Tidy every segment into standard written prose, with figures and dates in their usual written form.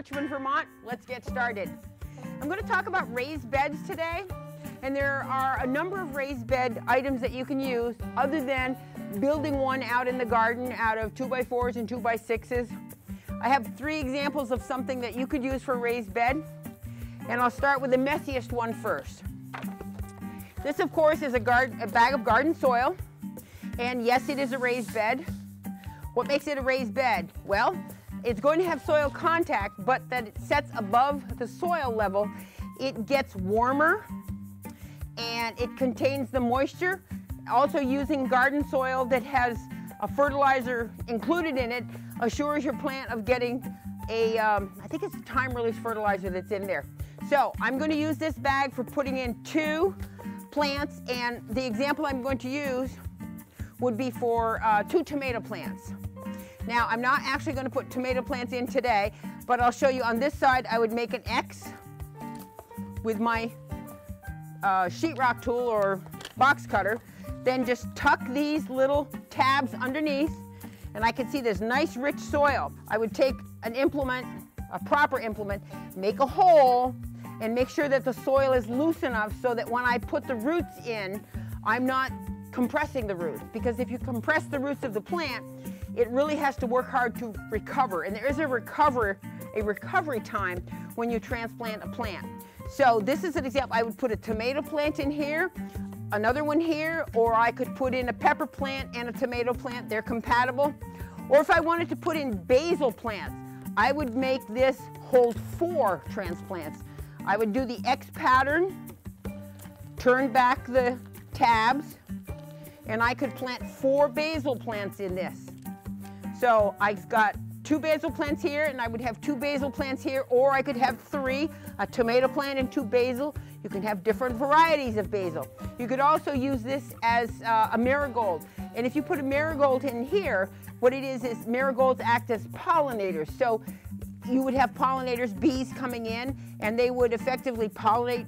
Richmond, Vermont. Let's get started. I'm going to talk about raised beds today, and there are a number of raised bed items that you can use other than building one out in the garden out of 2x4s and 2x6s. I have 3 examples of something that you could use for a raised bed, and I'll start with the messiest one first. This, of course, is a bag of garden soil, and yes, it is a raised bed. What makes it a raised bed? Well, it's going to have soil contact, but that it sets above the soil level. It gets warmer, and it contains the moisture. Also, using garden soil that has a fertilizer included in it assures your plant of getting a, I think it's a time-release fertilizer that's in there. So I'm going to use this bag for putting in 2 plants, and the example I'm going to use would be for 2 tomato plants. Now, I'm not actually going to put tomato plants in today, but I'll show you on this side. I would make an X with my sheetrock tool or box cutter, then just tuck these little tabs underneath, and I can see this nice rich soil. I would take an implement, a proper implement, make a hole, and make sure that the soil is loose enough so that when I put the roots in, I'm not compressing the roots, because if you compress the roots of the plant, it really has to work hard to recover, and there is a recovery time when you transplant a plant. So this is an example. I would put a tomato plant in here, another one here, or I could put in a pepper plant and a tomato plant. They're compatible. Or if I wanted to put in basil plants, I would make this hold 4 transplants. I would do the X pattern, turn back the tabs, and I could plant 4 basil plants in this. So I've got 2 basil plants here, and I would have 2 basil plants here, or I could have 3, a tomato plant and 2 basil. You can have different varieties of basil. You could also use this as a marigold. And if you put a marigold in here, what it is marigolds act as pollinators. So you would have pollinators, bees coming in, and they would effectively pollinate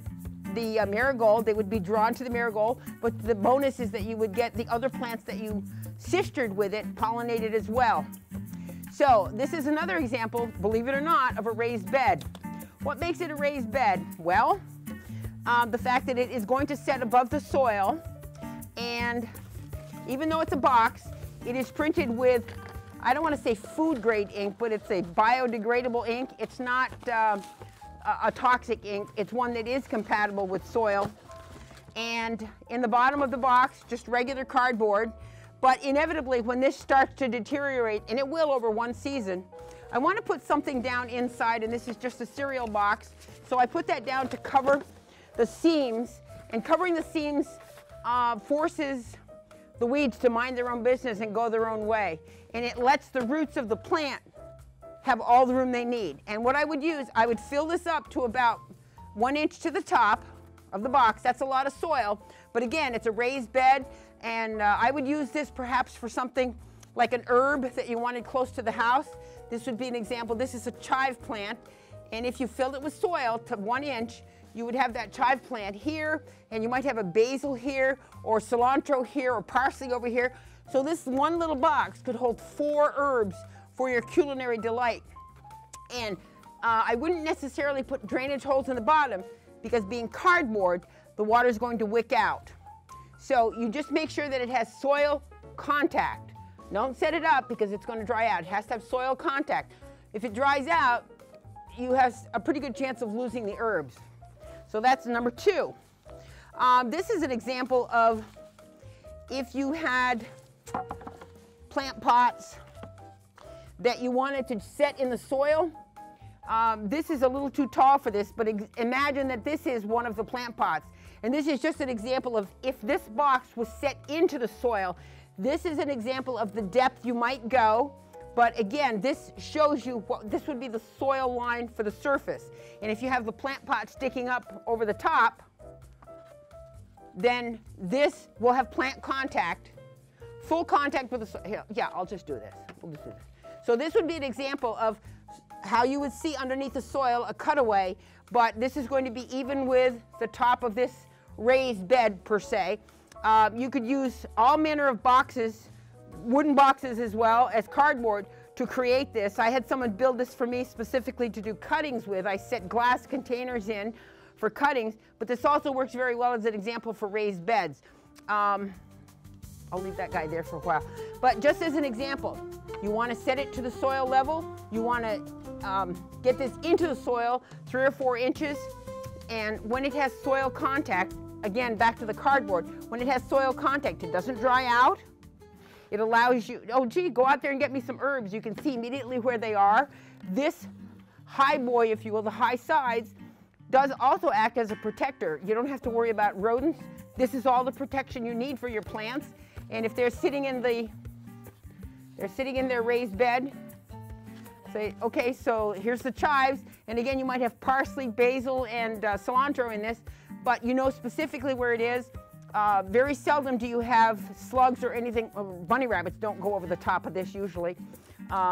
the marigold. They would be drawn to the marigold, but the bonus is that you would get the other plants that you sistered with it pollinated as well. So this is another example, believe it or not, of a raised bed. What makes it a raised bed? Well, the fact that it is going to set above the soil, and even though it's a box, it is printed with, I don't want to say food grade ink, but it's a biodegradable ink. It's not a toxic ink. It's one that is compatible with soil. And in the bottom of the box, just regular cardboard. But inevitably, when this starts to deteriorate, and it will over one season, I want to put something down inside, and this is just a cereal box. So I put that down to cover the seams, and covering the seams forces the weeds to mind their own business and go their own way. And it lets the roots of the plant have all the room they need. And what I would use, I would fill this up to about 1 inch to the top of the box. That's a lot of soil, but again, it's a raised bed, and I would use this perhaps for something like an herb that you wanted close to the house. This would be an example. This is a chive plant, and if you filled it with soil to 1 inch, you would have that chive plant here, and you might have a basil here, or cilantro here, or parsley over here. So this one little box could hold 4 herbs for your culinary delight. And I wouldn't necessarily put drainage holes in the bottom, because being cardboard, the water is going to wick out. So you just make sure that it has soil contact. Don't set it up because it's going to dry out. It has to have soil contact. If it dries out, you have a pretty good chance of losing the herbs. So that's number 2. This is an example of if you had plant pots that you wanted to set in the soil. This is a little too tall for this, but imagine that this is one of the plant pots. And this is just an example of if this box was set into the soil. This is an example of the depth you might go. But again, this shows you what this would be the soil line for the surface. And if you have the plant pot sticking up over the top, then this will have plant contact, full contact with the soil. Here, yeah, I'll just do this. We'll just do this. So this would be an example of how you would see underneath the soil a cutaway, but this is going to be even with the top of this raised bed per se. You could use all manner of boxes, wooden boxes as well as cardboard, to create this. I had someone build this for me specifically to do cuttings with. I set glass containers in for cuttings, but this also works very well as an example for raised beds. I'll leave that guy there for a while. But just as an example, you want to set it to the soil level. You want to get this into the soil 3 or 4 inches. And when it has soil contact, again, back to the cardboard, when it has soil contact, it doesn't dry out. It allows you, oh gee, go out there and get me some herbs. You can see immediately where they are. This high boy, if you will, the high sides, does also act as a protector. You don't have to worry about rodents. This is all the protection you need for your plants. And if they're sitting in their raised bed, say, okay, so here's the chives. And again, you might have parsley, basil, and cilantro in this, but you know specifically where it is. Very seldom do you have slugs or anything. Bunny rabbits don't go over the top of this usually.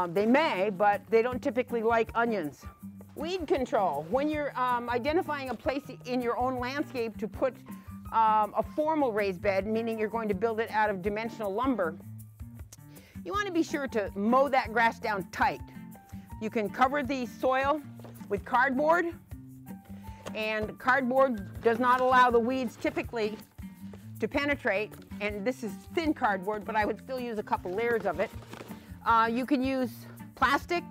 They may, but they don't typically like onions. Weed control. When you're identifying a place in your own landscape to put a formal raised bed, meaning you're going to build it out of dimensional lumber, you want to be sure to mow that grass down tight. You can cover the soil with cardboard, and cardboard does not allow the weeds typically to penetrate, and this is thin cardboard, but I would still use a couple layers of it. You can use plastic,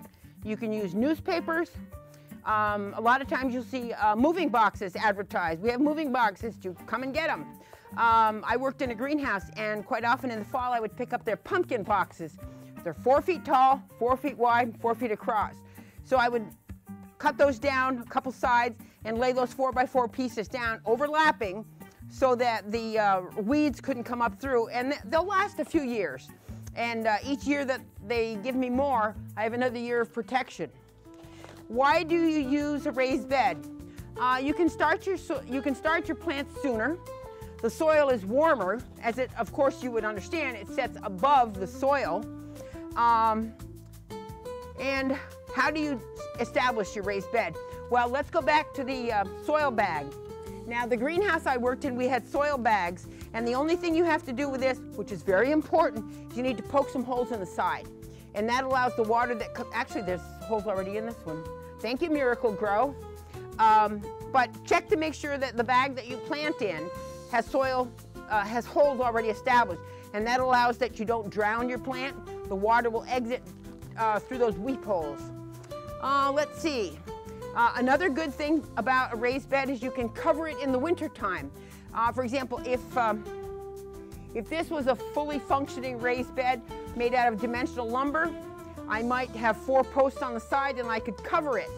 you can use newspapers. A lot of times you'll see moving boxes advertised. We have moving boxes, to come and get them. I worked in a greenhouse, and quite often in the fall I would pick up their pumpkin boxes. They're 4 feet tall, 4 feet wide, 4 feet across. So I would cut those down a couple sides and lay those 4x4 pieces down, overlapping, so that the weeds couldn't come up through, and they'll last a few years. And each year that they give me more, I have another year of protection. Why do you use a raised bed? You can start your plants sooner. The soil is warmer, as it, of course, you would understand, it sets above the soil. And how do you establish your raised bed? Well, let's go back to the soil bag. Now, the greenhouse I worked in, we had soil bags, and the only thing you have to do with this, which is very important, is you need to poke some holes in the side. And that allows the water that comes, actually there's holes already in this one. Thank you, Miracle Grow. But check to make sure that the bag that you plant in has has holes already established. And that allows that you don't drown your plant. The water will exit through those weep holes. Let's see. Another good thing about a raised bed is you can cover it in the winter time. For example, if this was a fully functioning raised bed made out of dimensional lumber, I might have 4 posts on the side, and I could cover it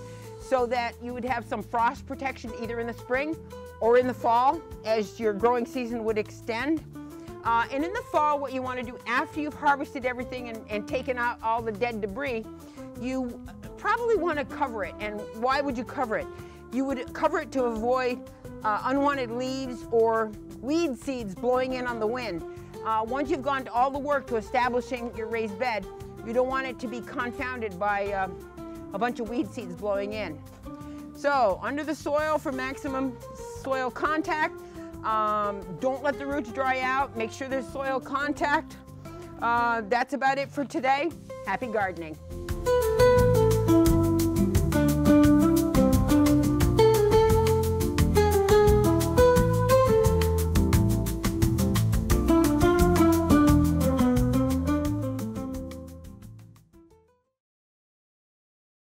so that you would have some frost protection either in the spring or in the fall as your growing season would extend. And in the fall, what you want to do after you've harvested everything and taken out all the dead debris, you probably want to cover it. And why would you cover it? You would cover it to avoid unwanted leaves or weed seeds blowing in on the wind. Once you've gone to all the work to establishing your raised bed, you don't want it to be confounded by a bunch of weed seeds blowing in. So, under the soil for maximum soil contact. Don't let the roots dry out. Make sure there's soil contact. That's about it for today. Happy gardening.